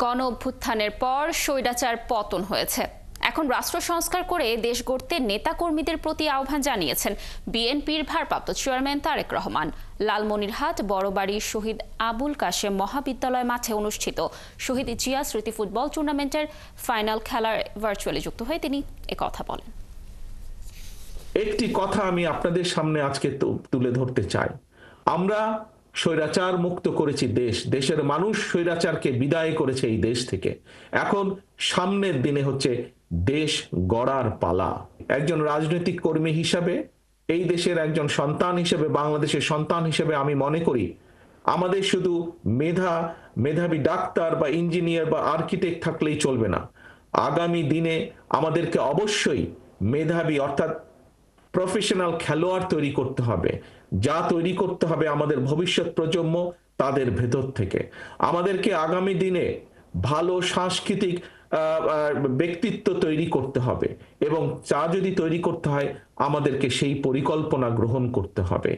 গণ অভ্যুত্থানের পর স্বৈরাচার পতন হয়েছে। এখন রাষ্ট্র সংস্কার করে দেশ গড়তে নেতাকর্মীদের প্রতি আহ্বান জানিয়েছেন বিএনপির ভারপ্রাপ্ত চেয়ারম্যান তারেক রহমান। লালমনিরহাট বড়বাড়ি শহীদ আবুল কাশেম মহাবিদ্যালয় মাঠে অনুষ্ঠিত শহীদ জিয়া স্মৃতি ফুটবল টুর্নামেন্টের ফাইনাল খেলার ভার্চুয়ালি যুক্ত হয়ে তিনি একথা বলেন। একটি কথা আমি আপনাদের সামনে আজকে তুলে ধরতে চাই। আমরা স্বৈরাচার মুক্ত করেছি দেশের মানুষ স্বৈরাচারকে বিদায় করেছে এই দেশ থেকে। এখন সামনের দিনে হচ্ছে দেশ গড়ার পালা। একজন রাজনৈতিক কর্মী হিসাবে, এই দেশের একজন সন্তান হিসেবে, বাংলাদেশের সন্তান হিসেবে আমি মনে করি আমাদের শুধু মেধাবী ডাক্তার বা ইঞ্জিনিয়ার বা আর্কিটেক্ট থাকলেই চলবে না। আগামী দিনে আমাদেরকে অবশ্যই মেধাবী অর্থাৎ প্রফেশনাল খেলোয়াড় তৈরি করতে হবে, যা তৈরি করতে হবে আমাদের ভবিষ্যৎ প্রজন্ম তাদের ভেতর থেকে। আমাদেরকে আগামী দিনে ভালো সাংস্কৃতিক ব্যক্তিত্ব তৈরি করতে হবে এবং যা যদি তৈরি করতে হয় আমাদেরকে সেই পরিকল্পনা গ্রহণ করতে হবে।